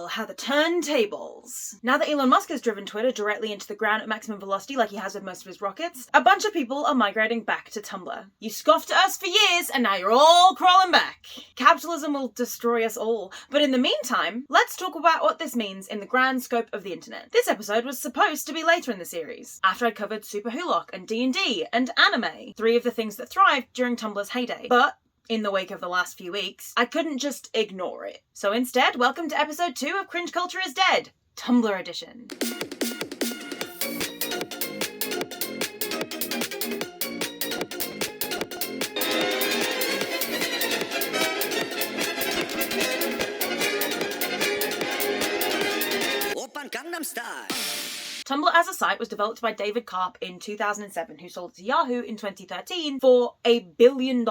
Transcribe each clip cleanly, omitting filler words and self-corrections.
how the turntables. Now that Elon Musk has driven Twitter directly into the ground at maximum velocity like he has with most of his rockets, a bunch of people are migrating back to Tumblr. You scoffed at us for years, and now you're all crawling back. Capitalism will destroy us all, but in the meantime, let's talk about what this means in the grand scope of the internet. This episode was supposed to be later in the series, after I'd covered Super Hulock and D&D and anime, 3 of the things that thrived during Tumblr's heyday. But in the wake of the last few weeks, I couldn't just ignore it. So instead, welcome to episode 2 of Cringe Culture is Dead, Tumblr edition. Gangnam Style. Tumblr as a site was developed by David Karp in 2007, who sold it to Yahoo in 2013 for $1 billion,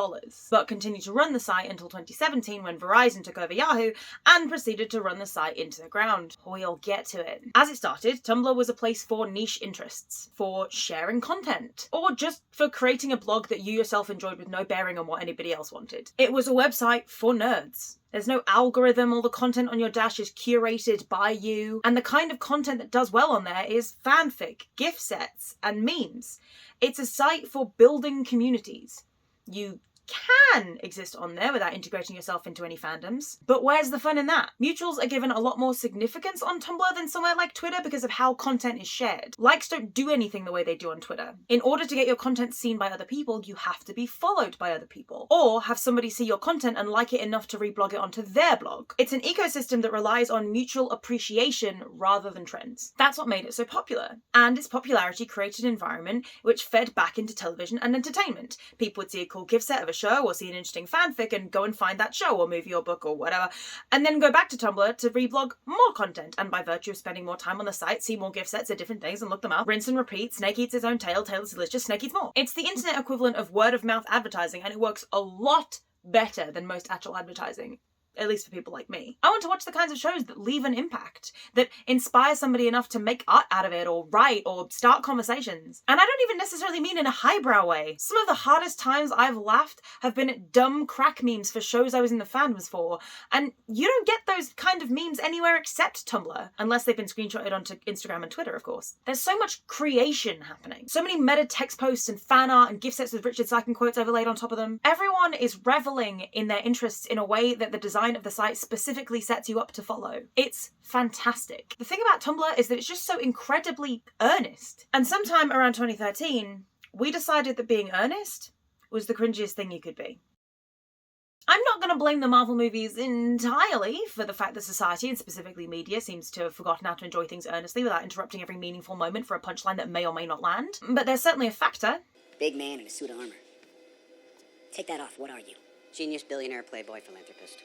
but continued to run the site until 2017 when Verizon took over Yahoo and proceeded to run the site into the ground. We'll get to it. As it started, Tumblr was a place for niche interests, for sharing content, or just for creating a blog that you yourself enjoyed with no bearing on what anybody else wanted. It was a website for nerds. There's no algorithm, all the content on your dash is curated by you, and the kind of content that does well on there is fanfic, GIF sets, and memes. It's a site for building communities. You can exist on there without integrating yourself into any fandoms, but where's the fun in that? Mutuals are given a lot more significance on Tumblr than somewhere like Twitter because of how content is shared. Likes don't do anything the way they do on Twitter. In order to get your content seen by other people, you have to be followed by other people, or have somebody see your content and like it enough to reblog it onto their blog. It's an ecosystem that relies on mutual appreciation rather than trends. That's what made it so popular, and its popularity created an environment which fed back into television and entertainment. People would see a cool GIF set of a show or see an interesting fanfic and go and find that show or movie or book or whatever, and then go back to Tumblr to reblog more content, and by virtue of spending more time on the site, see more GIF sets of different things and look them up, rinse and repeat, snake eats its own tail, tail is delicious, snake eats more. It's the internet equivalent of word of mouth advertising, and it works a lot better than most actual advertising. At least for people like me. I want to watch the kinds of shows that leave an impact, that inspire somebody enough to make art out of it, or write, or start conversations. And I don't even necessarily mean in a highbrow way. Some of the hardest times I've laughed have been at dumb crack memes for shows I was in the fandoms for, and you don't get those kind of memes anywhere except Tumblr, unless they've been screenshotted onto Instagram and Twitter, of course. There's so much creation happening. So many meta text posts and fan art and GIF sets with Richard Sykin quotes overlaid on top of them. Everyone is reveling in their interests in a way that the design of the site specifically sets you up to follow. It's fantastic. The thing about Tumblr is that it's just so incredibly earnest. And sometime around 2013, we decided that being earnest was the cringiest thing you could be. I'm not going to blame the Marvel movies entirely for the fact that society, and specifically media, seems to have forgotten how to enjoy things earnestly without interrupting every meaningful moment for a punchline that may or may not land. But there's certainly a factor. Big man in a suit of armor. Take that off, what are you? Genius, billionaire, playboy, philanthropist.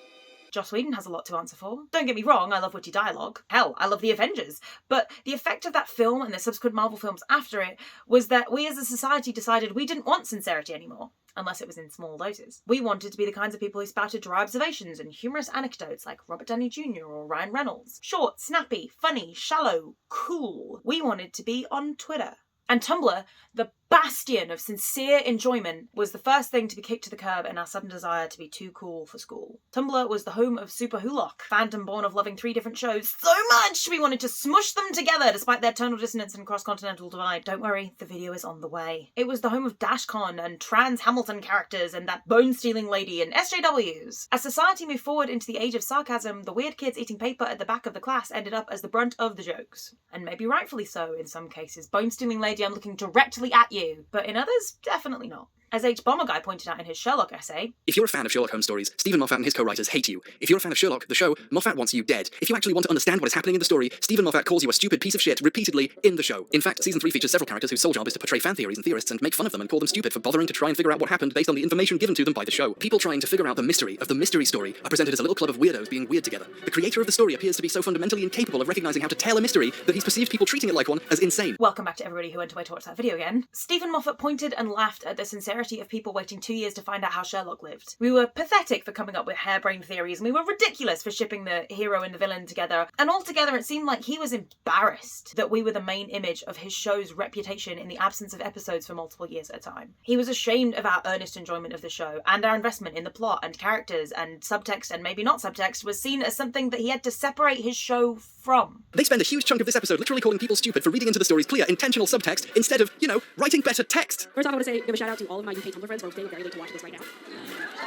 Joss Whedon has a lot to answer for. Don't get me wrong, I love witty dialogue. Hell, I love the Avengers. But the effect of that film and the subsequent Marvel films after it was that we as a society decided we didn't want sincerity anymore. Unless it was in small doses. We wanted to be the kinds of people who spouted dry observations and humorous anecdotes like Robert Downey Jr. or Ryan Reynolds. Short, snappy, funny, shallow, cool. We wanted to be on Twitter. And Tumblr, the bastion of sincere enjoyment, was the first thing to be kicked to the curb in our sudden desire to be too cool for school. Tumblr was the home of Super Hulock, fandom born of loving 3 different shows so much we wanted to smush them together despite their tonal dissonance and cross-continental divide. Don't worry, the video is on the way. It was the home of DashCon and trans Hamilton characters and that bone-stealing lady and SJWs. As society moved forward into the age of sarcasm, the weird kids eating paper at the back of the class ended up as the brunt of the jokes. And maybe rightfully so in some cases. Bone-stealing lady, I'm looking directly at you. But in others, definitely not. As H. Bomber Guy pointed out in his Sherlock essay, if you're a fan of Sherlock Holmes stories, Stephen Moffat and his co-writers hate you. If you're a fan of Sherlock, the show, Moffat wants you dead. If you actually want to understand what is happening in the story, Stephen Moffat calls you a stupid piece of shit repeatedly in the show. In fact, season 3 features several characters whose sole job is to portray fan theories and theorists and make fun of them and call them stupid for bothering to try and figure out what happened based on the information given to them by the show. People trying to figure out the mystery of the mystery story are presented as a little club of weirdos being weird together. The creator of the story appears to be so fundamentally incapable of recognizing how to tell a mystery that he's perceived people treating it like one as insane. Welcome back to everybody who went away to watch that video again. Stephen Moffat pointed and laughed at the sincerity hilarity of people waiting 2 years to find out how Sherlock lived. We were pathetic for coming up with harebrained theories, and we were ridiculous for shipping the hero and the villain together. And altogether, it seemed like he was embarrassed that we were the main image of his show's reputation in the absence of episodes for multiple years at a time. He was ashamed of our earnest enjoyment of the show, and our investment in the plot and characters and subtext and maybe not subtext was seen as something that he had to separate his show from. They spend a huge chunk of this episode literally calling people stupid for reading into the story's clear, intentional subtext instead of, writing better text. First off, I want to give a shout out to all of my UK Tumblr friends who are staying very late to watch this right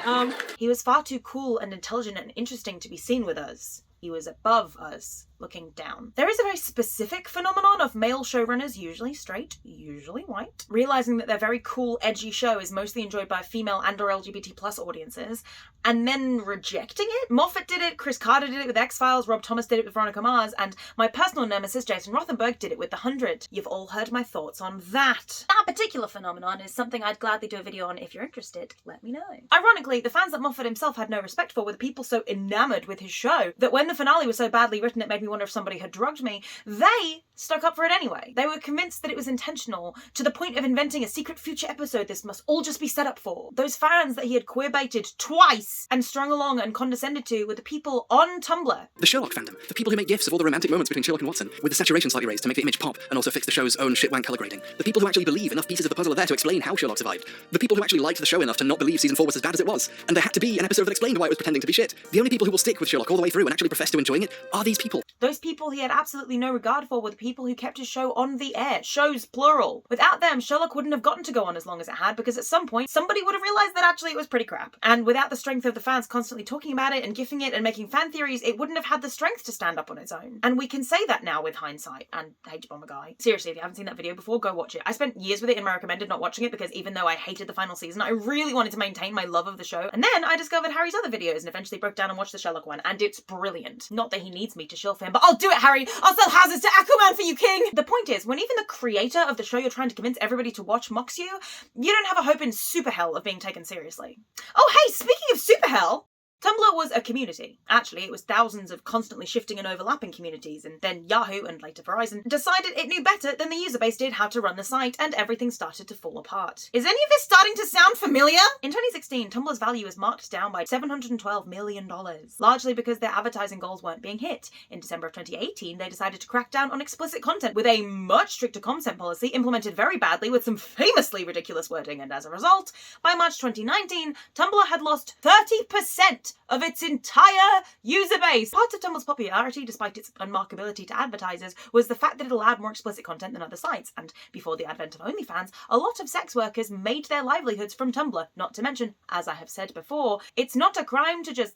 now. He was far too cool and intelligent and interesting to be seen with us. He was above us, looking down. There is a very specific phenomenon of male showrunners, usually straight, usually white, realizing that their very cool, edgy show is mostly enjoyed by female and or LGBT+ audiences, and then rejecting it. Moffat did it, Chris Carter did it with X-Files, Rob Thomas did it with Veronica Mars, and my personal nemesis, Jason Rothenberg, did it with The 100. You've all heard my thoughts on that. That particular phenomenon is something I'd gladly do a video on. If you're interested, let me know. Ironically, the fans that Moffat himself had no respect for were the people so enamored with his show that when the finale was so badly written it made me wonder if somebody had drugged me, they stuck up for it anyway. They were convinced that it was intentional, to the point of inventing a secret future episode this must all just be set up for. Those fans that he had queer-baited twice and strung along and condescended to were the people on Tumblr. The Sherlock fandom, the people who make gifs of all the romantic moments between Sherlock and Watson, with the saturation slightly raised to make the image pop and also fix the show's own shitwank colour grading. The people who actually believe enough pieces of the puzzle are there to explain how Sherlock survived. The people who actually liked the show enough to not believe season 4 was as bad as it was, and there had to be an episode that explained why it was pretending to be shit. The only people who will stick with Sherlock all the way through and actually profess to enjoying it are these people. Those people he had absolutely no regard for were the people who kept his show on the air. Shows plural. Without them, Sherlock wouldn't have gotten to go on as long as it had, because at some point somebody would have realised that actually it was pretty crap. And without the strength of the fans constantly talking about it and gifting it and making fan theories, it wouldn't have had the strength to stand up on its own. And we can say that now with hindsight. And H-Bomber Guy. Seriously, if you haven't seen that video before, go watch it. I spent years with it in my recommended not watching it because even though I hated the final season, I really wanted to maintain my love of the show. And then I discovered Harry's other videos and eventually broke down and watched the Sherlock one, and it's brilliant. Not that he needs me to shill for him, but I'll do it, Harry! I'll sell houses to Aquaman for you, King! The point is, when even the creator of the show you're trying to convince everybody to watch mocks you, you don't have a hope in super hell of being taken seriously. Oh hey, speaking of super hell, Tumblr was a community. Actually, it was thousands of constantly shifting and overlapping communities, and then Yahoo, and later Verizon, decided it knew better than the user base did how to run the site, and everything started to fall apart. Is any of this starting to sound familiar? In 2016, Tumblr's value was marked down by $712 million, largely because their advertising goals weren't being hit. In December of 2018, they decided to crack down on explicit content with a much stricter content policy implemented very badly with some famously ridiculous wording, and as a result, by March 2019, Tumblr had lost 30% of its entire user base. Part of Tumblr's popularity, despite its unmarkability to advertisers, was the fact that it allowed more explicit content than other sites, and before the advent of OnlyFans, a lot of sex workers made their livelihoods from Tumblr. Not to mention, as I have said before, it's not a crime to just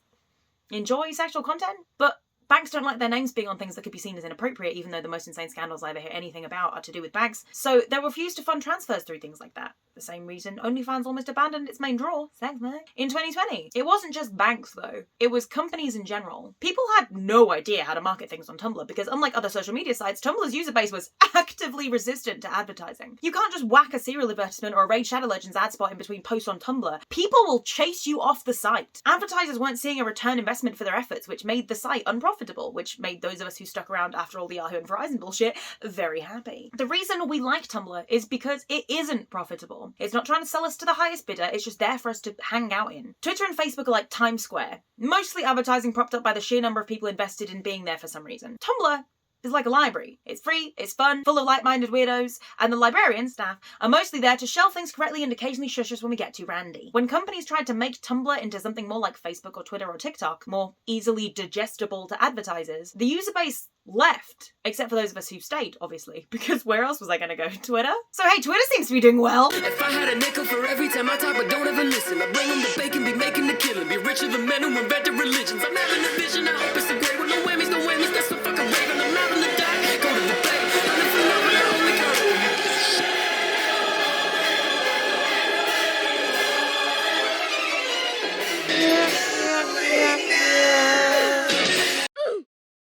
enjoy sexual content, but banks don't like their names being on things that could be seen as inappropriate, even though the most insane scandals I ever hear anything about are to do with banks. So they'll refuse to fund transfers through things like that. The same reason OnlyFans almost abandoned its main draw, sex work, in 2020. It wasn't just banks though, it was companies in general. People had no idea how to market things on Tumblr because unlike other social media sites, Tumblr's user base was actively resistant to advertising. You can't just whack a serial advertisement or a Raid Shadow Legends ad spot in between posts on Tumblr. People will chase you off the site. Advertisers weren't seeing a return investment for their efforts, which made the site unprofitable, which made those of us who stuck around after all the Yahoo and Verizon bullshit very happy. The reason we like Tumblr is because it isn't profitable. It's not trying to sell us to the highest bidder, it's just there for us to hang out in. Twitter and Facebook are like Times Square, mostly advertising propped up by the sheer number of people invested in being there for some reason. Tumblr is like a library. It's free, it's fun, full of like-minded weirdos, and the librarian staff are mostly there to shelve things correctly and occasionally shush us when we get too randy. When companies tried to make Tumblr into something more like Facebook or Twitter or TikTok, more easily digestible to advertisers, the user base left. Except for those of us who stayed, obviously, because where else was I gonna go? Twitter? So hey, Twitter seems to be doing well. If I had a nickel for every time I talk but don't ever listen, I bring them the bacon, be making the killing, be richer than men who invented religions. I'm having a vision, I hope it's a great one. No whammies, that's so fucking raven. I'm having to die, go to the play, I'm the phenomenon, only go.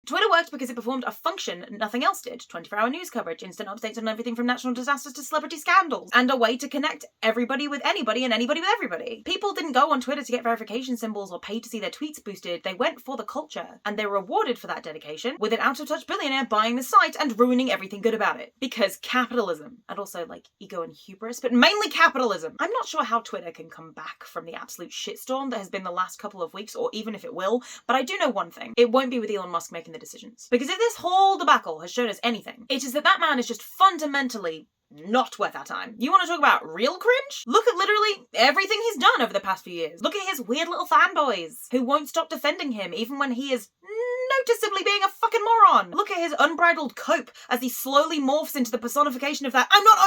Twitter worked because it performed a function nothing else did. 24-hour news coverage, instant updates on everything from natural disasters to celebrity scandals, and a way to connect everybody with anybody and anybody with everybody. People didn't go on Twitter to get verification symbols or pay to see their tweets boosted. They went for the culture, and they were rewarded for that dedication with an out-of-touch billionaire buying the site and ruining everything good about it. Because capitalism, and also like ego and hubris, but mainly capitalism. I'm not sure how Twitter can come back from the absolute shitstorm that has been the last couple of weeks, or even if it will, but I do know one thing. It won't be with Elon Musk making the decisions. Because if this whole debacle has shown us anything, it is that that man is just fundamentally not worth our time. You want to talk about real cringe? Look at literally everything he's done over the past few years. Look at his weird little fanboys who won't stop defending him even when he is noticeably being a fucking moron. Look at his unbridled cope as he slowly morphs into the personification of that I'm not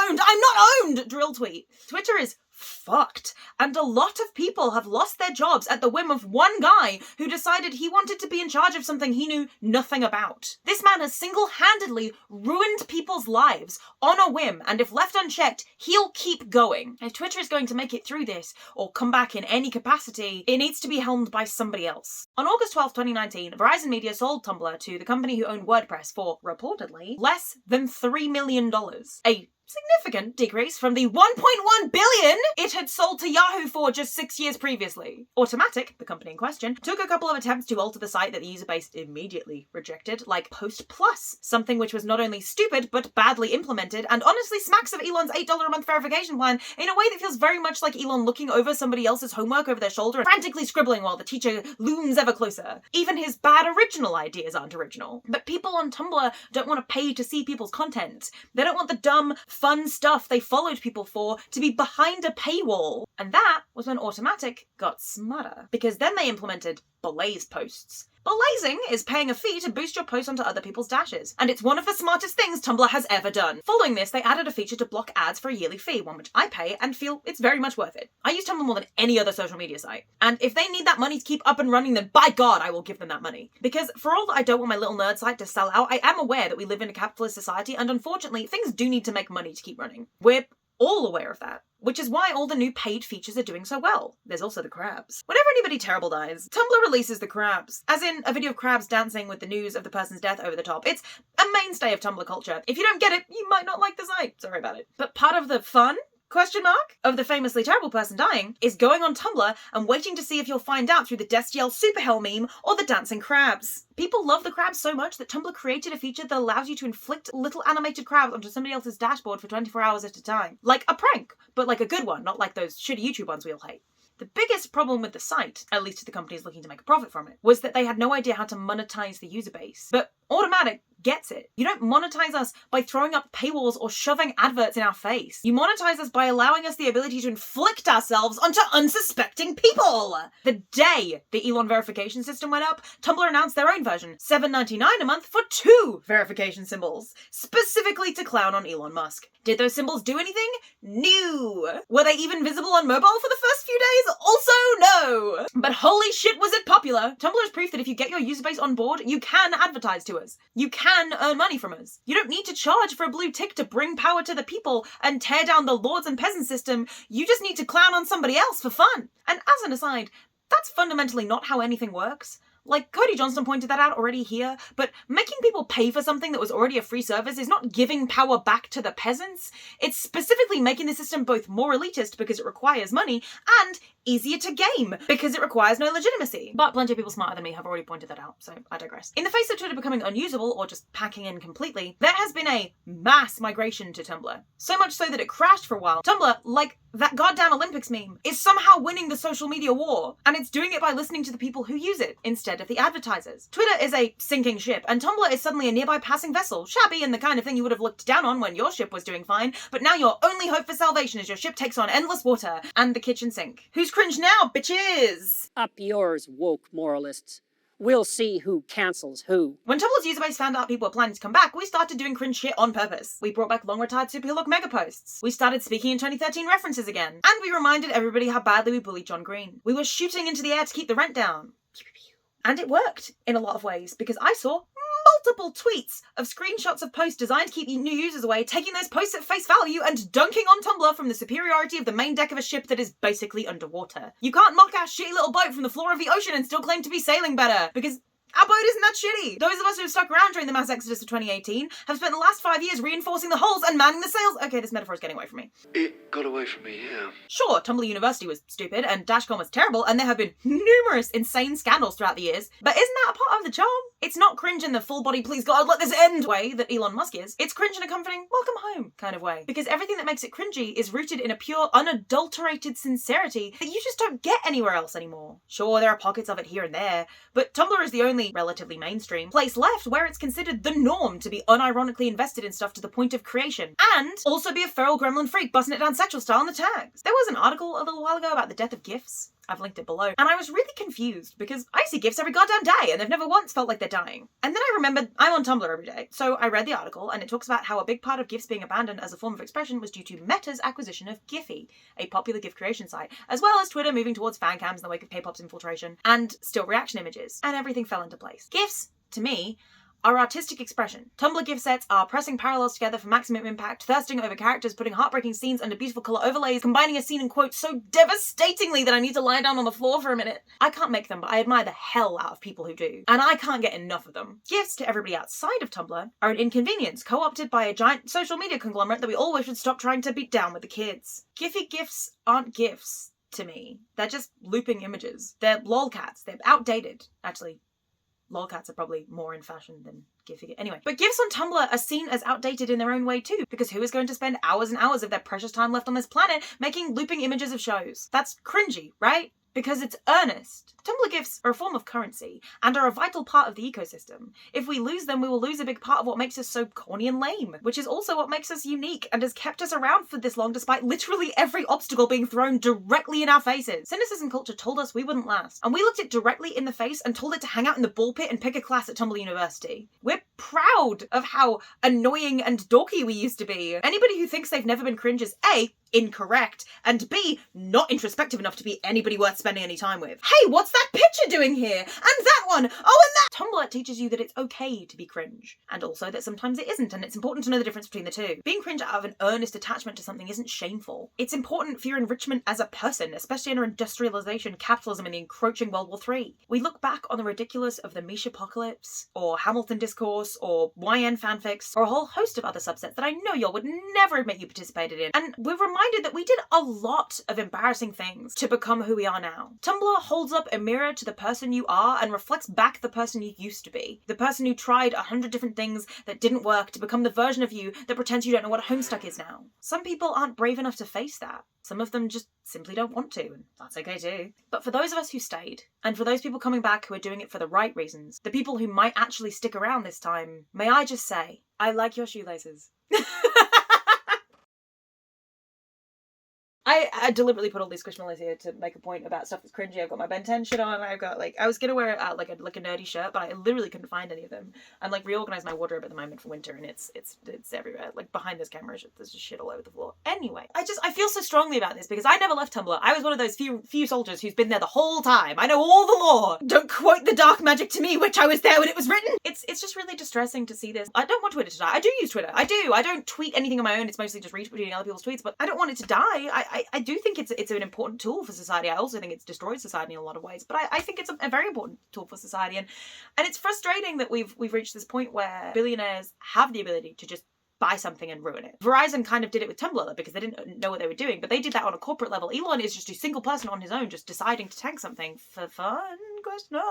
owned drill tweet. Twitter is fucked, and a lot of people have lost their jobs at the whim of one guy who decided he wanted to be in charge of something he knew nothing about. This man has single-handedly ruined people's lives on a whim, and if left unchecked, he'll keep going. If Twitter is going to make it through this, or come back in any capacity, it needs to be helmed by somebody else. On August 12, 2019, Verizon Media sold Tumblr to the company who owned WordPress for, reportedly, less than $3 million. A significant decrease from the 1.1 billion it had sold to Yahoo for just 6 years previously. Automatic, the company in question, took a couple of attempts to alter the site that the user base immediately rejected, like Post Plus, something which was not only stupid but badly implemented and honestly smacks of Elon's $8 a month verification plan in a way that feels very much like Elon looking over somebody else's homework over their shoulder and frantically scribbling while the teacher looms ever closer. Even his bad original ideas aren't original. But people on Tumblr don't want to pay to see people's content. They don't want the dumb, fun stuff they followed people for to be behind a paywall. And that was when Automatic got smarter, because then they implemented Belaze posts. Belazing is paying a fee to boost your post onto other people's dashes, and it's one of the smartest things Tumblr has ever done. Following this, they added a feature to block ads for a yearly fee, one which I pay and feel it's very much worth it. I use Tumblr more than any other social media site, and if they need that money to keep up and running, then by God, I will give them that money. Because for all that I don't want my little nerd site to sell out, I am aware that we live in a capitalist society, and unfortunately, things do need to make money to keep running. We're all aware of that. Which is why all the new paid features are doing so well. There's also the crabs. Whenever anybody terrible dies, Tumblr releases the crabs. As in, a video of crabs dancing with the news of the person's death over the top. It's a mainstay of Tumblr culture. If you don't get it, you might not like the site. Sorry about it. But part of the fun of the famously terrible person dying is going on Tumblr and waiting to see if you'll find out through the Destiel Superhell meme or the dancing crabs. People love the crabs so much that Tumblr created a feature that allows you to inflict little animated crabs onto somebody else's dashboard for 24 hours at a time. Like a prank, but like a good one, not like those shitty YouTube ones we all hate. The biggest problem with the site, at least to the companies looking to make a profit from it, was that they had no idea how to monetize the user base. But Automatic gets it. You don't monetize us by throwing up paywalls or shoving adverts in our face. You monetize us by allowing us the ability to inflict ourselves onto unsuspecting people. The day the Elon verification system went up, Tumblr announced their own version, $7.99 a month for 2 verification symbols, specifically to clown on Elon Musk. Did those symbols do anything? No. Were they even visible on mobile for the first few days? Also no. But holy shit was it popular. Tumblr is proof that if you get your user base on board, you can advertise to us. You can earn money from us. You don't need to charge for a blue tick to bring power to the people and tear down the lords and peasants system. You just need to clown on somebody else for fun. And as an aside, that's fundamentally not how anything works. Like, Cody Johnston pointed that out already here, but making people pay for something that was already a free service is not giving power back to the peasants. It's specifically making the system both more elitist because it requires money and easier to game because it requires no legitimacy. But plenty of people smarter than me have already pointed that out, so I digress. In the face of Twitter becoming unusable or just packing in completely, there has been a mass migration to Tumblr. So much so that it crashed for a while. Tumblr, like that goddamn Olympics meme, is somehow winning the social media war, and it's doing it by listening to the people who use it instead of the advertisers. Twitter is a sinking ship, and Tumblr is suddenly a nearby passing vessel, shabby and the kind of thing you would have looked down on when your ship was doing fine, but now your only hope for salvation is your ship takes on endless water and the kitchen sink. Who's cringe now, bitches? Up yours, woke moralists. We'll see who cancels who. When Tumblr's user base found out people were planning to come back, we started doing cringe shit on purpose. We brought back long-retired Superhero Look mega posts. We started speaking in 2013 references again. And we reminded everybody how badly we bullied John Green. We were shooting into the air to keep the rent down. And it worked in a lot of ways, because I saw multiple tweets of screenshots of posts designed to keep new users away, taking those posts at face value and dunking on Tumblr from the superiority of the main deck of a ship that is basically underwater. You can't mock our shitty little boat from the floor of the ocean and still claim to be sailing better, because Our boat isn't that shitty. Those of us who have stuck around during the mass exodus of 2018 have spent the last 5 years reinforcing the hulls and manning the sails. Okay, this metaphor is getting away from me. It got away from me, yeah. Sure, Tumblr University was stupid and Dashcon was terrible, and there have been numerous insane scandals throughout the years, but isn't that a part of the charm? It's not cringe in the full body, please God, let this end way that Elon Musk is. It's cringe in a comforting, welcome home kind of way. Because everything that makes it cringy is rooted in a pure, unadulterated sincerity that you just don't get anywhere else anymore. Sure, there are pockets of it here and there, but Tumblr is the only relatively mainstream place left where it's considered the norm to be unironically invested in stuff to the point of creation, and also be a feral gremlin freak busting it down sexual style in the tags. There was an article a little while ago about the death of GIFs. I've linked it below. And I was really confused because I see GIFs every goddamn day and they've never once felt like they're dying. And then I remembered I'm on Tumblr every day. So I read the article and it talks about how a big part of GIFs being abandoned as a form of expression was due to Meta's acquisition of Giphy, a popular GIF creation site, as well as Twitter moving towards fan cams in the wake of K-pop's infiltration and still reaction images. And everything fell into place. GIFs, to me, are artistic expression. Tumblr GIF sets are pressing parallels together for maximum impact, thirsting over characters, putting heartbreaking scenes under beautiful colour overlays, combining a scene in quotes so devastatingly that I need to lie down on the floor for a minute. I can't make them, but I admire the hell out of people who do. And I can't get enough of them. GIFs to everybody outside of Tumblr are an inconvenience, co-opted by a giant social media conglomerate that we all wish would stop trying to beat down with the kids. Giphy GIFs aren't GIFs to me. They're just looping images. They're lolcats. They're outdated. Actually, lolcats are probably more in fashion than Giphy. Anyway, but GIFs on Tumblr are seen as outdated in their own way too, because who is going to spend hours and hours of their precious time left on this planet making looping images of shows? That's cringy, right? Because it's earnest. Tumblr GIFs are a form of currency and are a vital part of the ecosystem. If we lose them, we will lose a big part of what makes us so corny and lame, which is also what makes us unique and has kept us around for this long despite literally every obstacle being thrown directly in our faces. Cynicism culture told us we wouldn't last, and we looked it directly in the face and told it to hang out in the ball pit and pick a class at Tumblr University. We're proud of how annoying and dorky we used to be. Anybody who thinks they've never been cringe is A, incorrect, and B, not introspective enough to be anybody worth spending any time with. Hey, what's that picture doing here? And that one! Oh, and that! Tumblr teaches you that it's okay to be cringe, and also that sometimes it isn't, and it's important to know the difference between the two. Being cringe out of an earnest attachment to something isn't shameful. It's important for your enrichment as a person, especially under industrialization, capitalism, and the encroaching World War III. We look back on the ridiculous of the Mish Apocalypse, or Hamilton Discourse, or YN fanfics, or a whole host of other subsets that I know y'all would never admit you participated in, and we're reminded that we did a lot of embarrassing things to become who we are now. Tumblr holds up a mirror to the person you are and reflects back the person you used to be. The person who tried 100 different things that didn't work to become the version of you that pretends you don't know what Homestuck is now. Some people aren't brave enough to face that. Some of them just simply don't want to, and that's okay too. But for those of us who stayed, and for those people coming back who are doing it for the right reasons, the people who might actually stick around this time, may I just say, I like your shoelaces. I deliberately put all these squishmallows here to make a point about stuff that's cringy. I've got my Ben 10 shit on. I've got I was gonna wear like a nerdy shirt, but I literally couldn't find any of them. I'm reorganizing my wardrobe at the moment for winter, and it's everywhere. Behind this camera, there's just shit all over the floor. Anyway, I feel so strongly about this because I never left Tumblr. I was one of those few soldiers who's been there the whole time. I know all the lore. Don't quote the dark magic to me, which I was there when it was written. It's just really distressing to see this. I don't want Twitter to die. I do use Twitter. I do. I don't tweet anything on my own. It's mostly just retweeting other people's tweets, but I don't want it to die. I do think it's an important tool for society. I also think it's destroyed society in a lot of ways, but I think it's a very important tool for society, and it's frustrating that we've reached this point where billionaires have the ability to just buy something and ruin it. Verizon kind of did it with Tumblr because they didn't know what they were doing, but they did that on a corporate level. Elon is just a single person on his own just deciding to tank something for fun, question mark.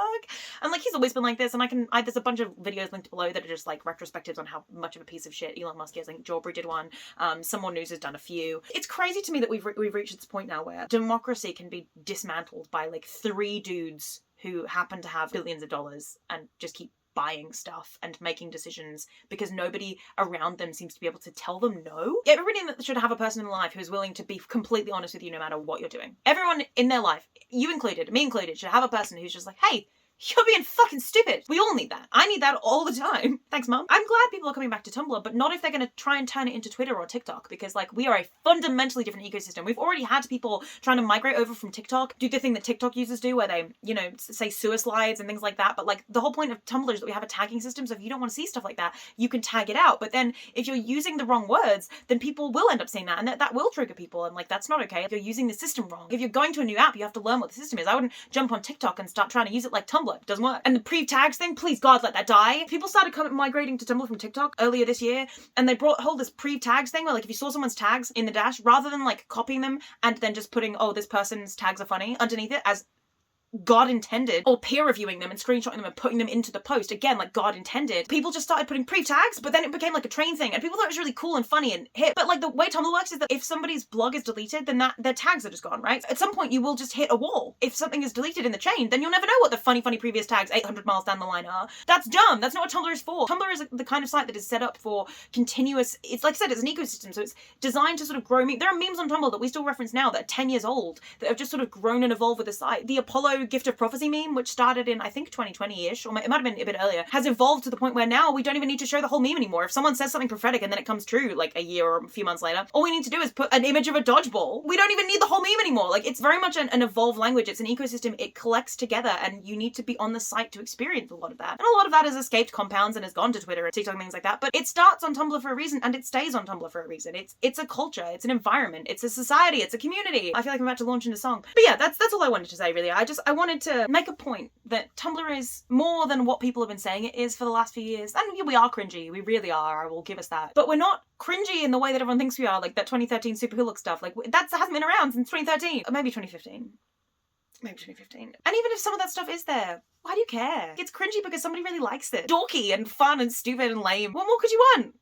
And he's always been like this, and there's a bunch of videos linked below that are just retrospectives on how much of a piece of shit Elon Musk is. I think Jawbrew did one. Someone News has done a few. It's crazy to me that we've reached this point now where democracy can be dismantled by 3 dudes who happen to have billions of dollars and just keep buying stuff and making decisions because nobody around them seems to be able to tell them no. Everybody should have a person in life who is willing to be completely honest with you no matter what you're doing. Everyone in their life, you included, me included, should have a person who's just hey, you're being fucking stupid. We all need that. I need that all the time. Thanks, Mum. I'm glad people are coming back to Tumblr, but not if they're going to try and turn it into Twitter or TikTok, because we are a fundamentally different ecosystem. We've already had people trying to migrate over from TikTok, do the thing that TikTok users do where they, say sewer slides and things like that. But the whole point of Tumblr is that we have a tagging system, so if you don't want to see stuff like that, you can tag it out. But then if you're using the wrong words, then people will end up seeing that, and that will trigger people, and that's not okay. If you're using the system wrong, if you're going to a new app, you have to learn what the system is. I wouldn't jump on TikTok and start trying to use it like Tumblr Tumblr. It doesn't work. And the pre-tags thing, please God, let that die. People started migrating to Tumblr from TikTok earlier this year, and they hold this pre-tags thing where like if you saw someone's tags in the dash, rather than like copying them and then just putting, oh, this person's tags are funny underneath it as God intended, or peer reviewing them and screenshotting them and putting them into the post, again, like God intended, people just started putting pre-tags, but then it became like a train thing, and people thought it was really cool and funny and hip. But like the way Tumblr works is that if somebody's blog is deleted, then their tags are just gone, right? At some point you will just hit a wall. If something is deleted in the chain, then you'll never know what the funny previous tags 800 miles down the line are. That's dumb. That's not what Tumblr is for. Tumblr is the kind of site that is set up for continuous, it's like I said, it's an ecosystem, so it's designed to sort of grow memes. There are memes on Tumblr that we still reference now that are 10 years old, that have just sort of grown and evolved with the site. The Apollo Gift of Prophecy meme, which started in, I think, 2020-ish, or it might have been a bit earlier, has evolved to the point where now we don't even need to show the whole meme anymore. If someone says something prophetic and then it comes true like a year or a few months later, all we need to do is put an image of a dodgeball. We don't even need the whole meme anymore. Like, it's very much an evolved language. It's an ecosystem. It collects together, and you need to be on the site to experience a lot of that. And a lot of that has escaped compounds and has gone to Twitter and TikTok and things like that. But it starts on Tumblr for a reason, and it stays on Tumblr for a reason. It's a culture. It's an environment. It's a society. It's a community. I feel like I'm about to launch into song. But yeah, that's all I wanted to say, really. I wanted to make a point that Tumblr is more than what people have been saying it is for the last few years. And yeah, we are cringy. We really are. I will give us that. But we're not cringy in the way that everyone thinks we are, like that 2013 Super Who Look stuff. Like, that hasn't been around since 2013. Or maybe 2015. Maybe 2015. And even if some of that stuff is there, why do you care? It's cringy because somebody really likes it. Dorky and fun and stupid and lame. What more could you want?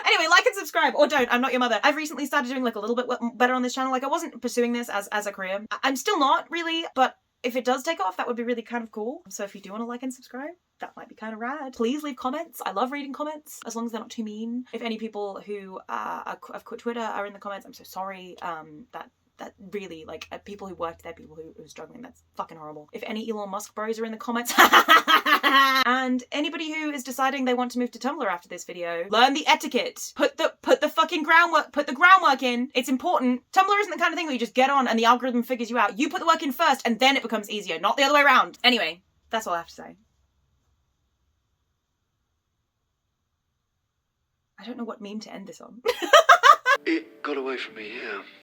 Anyway, like and subscribe, or don't. I'm not your mother. I've recently started doing like a little bit better on this channel. Like, I wasn't pursuing this as a career. I'm still not really, but if it does take off, that would be really kind of cool. So if you do want to like and subscribe, that might be kind of rad. Please leave comments. I love reading comments, as long as they're not too mean. If any people who have quit Twitter are in the comments, I'm so sorry. That really, like, people who worked there, people who are struggling, that's fucking horrible. If any Elon Musk bros are in the comments, and anybody who is deciding they want to move to Tumblr after this video, learn the etiquette. Put the fucking groundwork in. It's important. Tumblr isn't the kind of thing where you just get on and the algorithm figures you out. You put the work in first, and then it becomes easier, not the other way around. Anyway, that's all I have to say. I don't know what meme to end this on. It got away from me, yeah.